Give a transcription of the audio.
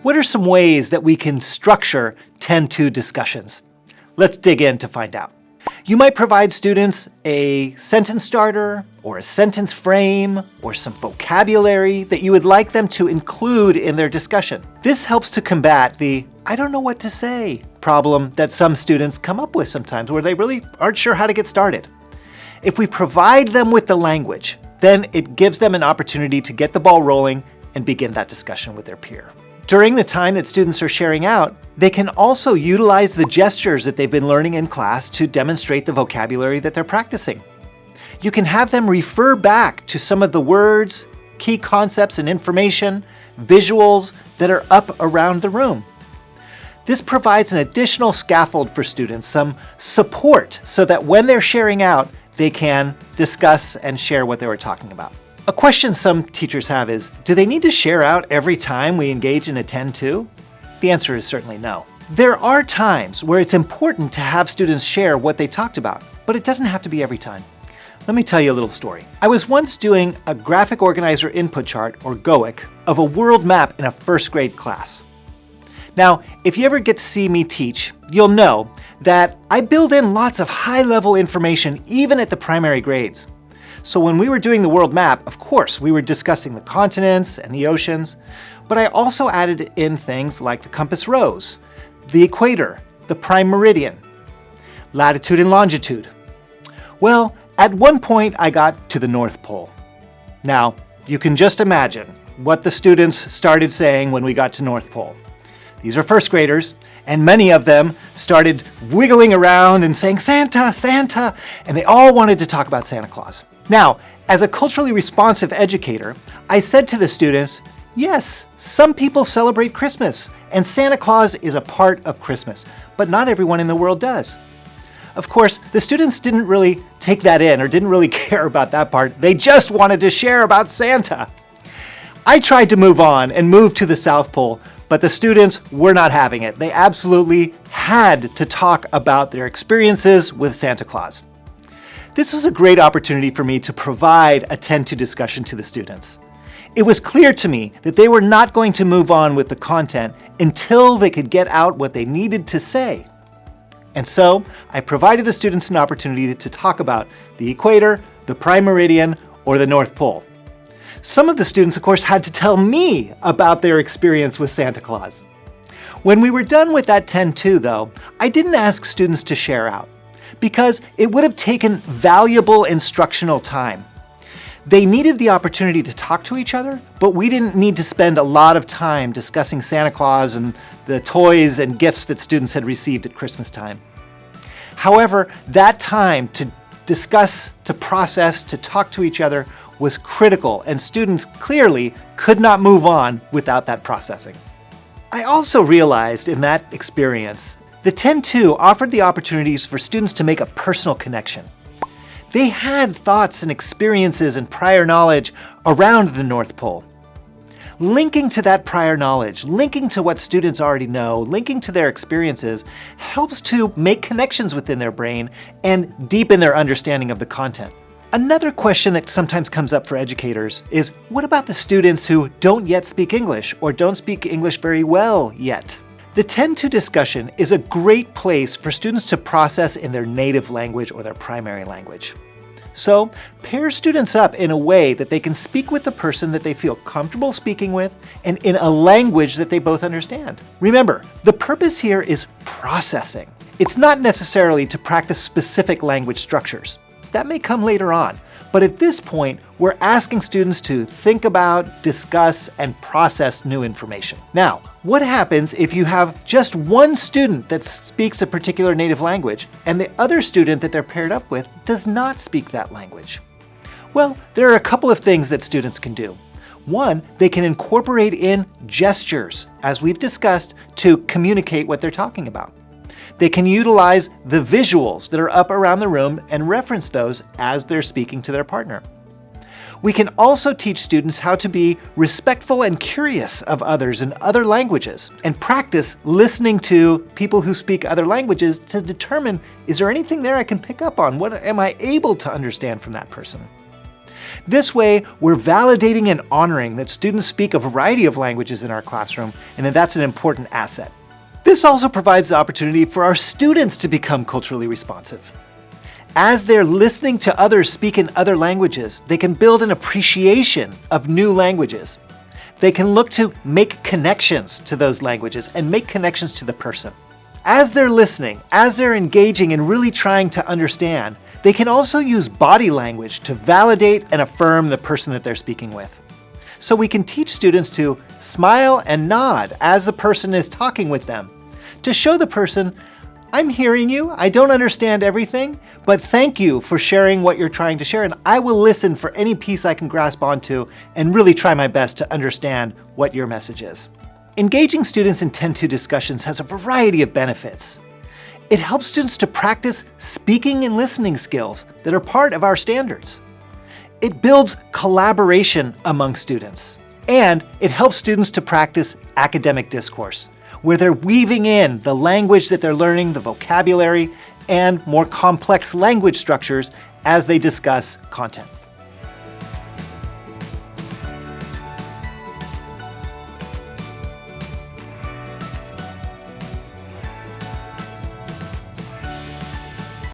What are some ways that we can structure 10-2 discussions? Let's dig in to find out. You might provide students a sentence starter or a sentence frame or some vocabulary that you would like them to include in their discussion. This helps to combat the "I don't know what to say" problem that some students come up with sometimes, where they really aren't sure how to get started. If we provide them with the language, then it gives them an opportunity to get the ball rolling and begin that discussion with their peer. During the time that students are sharing out, they can also utilize the gestures that they've been learning in class to demonstrate the vocabulary that they're practicing. You can have them refer back to some of the words, key concepts and information, visuals that are up around the room. This provides an additional scaffold for students, some support, so that when they're sharing out, they can discuss and share what they were talking about. A question some teachers have is, do they need to share out every time we engage in a 10-2? The answer is certainly no. There are times where it's important to have students share what they talked about, but it doesn't have to be every time. Let me tell you a little story. I was once doing a graphic organizer input chart, or GOIC, of a world map in a first grade class. Now, if you ever get to see me teach, you'll know that I build in lots of high-level information even at the primary grades. So when we were doing the world map, of course, we were discussing the continents and the oceans, but I also added in things like the compass rose, the equator, the prime meridian, latitude and longitude. Well, at one point I got to the North Pole. Now, you can just imagine what the students started saying when we got to North Pole. These are first graders, and many of them started wiggling around and saying, "Santa, Santa," and they all wanted to talk about Santa Claus. Now, as a culturally responsive educator, I said to the students, yes, some people celebrate Christmas, and Santa Claus is a part of Christmas, but not everyone in the world does. Of course, the students didn't really take that in or didn't really care about that part. They just wanted to share about Santa. I tried to move on and move to the South Pole, but the students were not having it. They absolutely had to talk about their experiences with Santa Claus. This was a great opportunity for me to provide a 10-2 discussion to the students. It was clear to me that they were not going to move on with the content until they could get out what they needed to say. And so I provided the students an opportunity to talk about the equator, the prime meridian, or the North Pole. Some of the students, of course, had to tell me about their experience with Santa Claus. When we were done with that 10-2, though, I didn't ask students to share out, because it would have taken valuable instructional time. They needed the opportunity to talk to each other, but we didn't need to spend a lot of time discussing Santa Claus and the toys and gifts that students had received at Christmas time. However, that time to discuss, to process, to talk to each other was critical, and students clearly could not move on without that processing. I also realized in that experience, the 10-2 offered the opportunities for students to make a personal connection. They had thoughts and experiences and prior knowledge around the North Pole. Linking to that prior knowledge, linking to what students already know, linking to their experiences, helps to make connections within their brain and deepen their understanding of the content. Another question that sometimes comes up for educators is, what about the students who don't yet speak English or don't speak English very well yet? The 10-2 discussion is a great place for students to process in their native language or their primary language. So, pair students up in a way that they can speak with the person that they feel comfortable speaking with and in a language that they both understand. Remember, the purpose here is processing. It's not necessarily to practice specific language structures. That may come later on, but at this point, we're asking students to think about, discuss, and process new information. Now, what happens if you have just one student that speaks a particular native language and the other student that they're paired up with does not speak that language? Well, there are a couple of things that students can do. One, they can incorporate in gestures, as we've discussed, to communicate what they're talking about. They can utilize the visuals that are up around the room and reference those as they're speaking to their partner. We can also teach students how to be respectful and curious of others in other languages and practice listening to people who speak other languages to determine, is there anything there I can pick up on? What am I able to understand from that person? This way, we're validating and honoring that students speak a variety of languages in our classroom, and that that's an important asset. This also provides the opportunity for our students to become culturally responsive. As they're listening to others speak in other languages, they can build an appreciation of new languages. They can look to make connections to those languages and make connections to the person. As they're listening, as they're engaging and really trying to understand, they can also use body language to validate and affirm the person that they're speaking with. So we can teach students to smile and nod as the person is talking with them, to show the person, I'm hearing you, I don't understand everything, but thank you for sharing what you're trying to share, and I will listen for any piece I can grasp onto and really try my best to understand what your message is. Engaging students in 10-2 discussions has a variety of benefits. It helps students to practice speaking and listening skills that are part of our standards. It builds collaboration among students, and it helps students to practice academic discourse, where they're weaving in the language that they're learning, the vocabulary, and more complex language structures as they discuss content.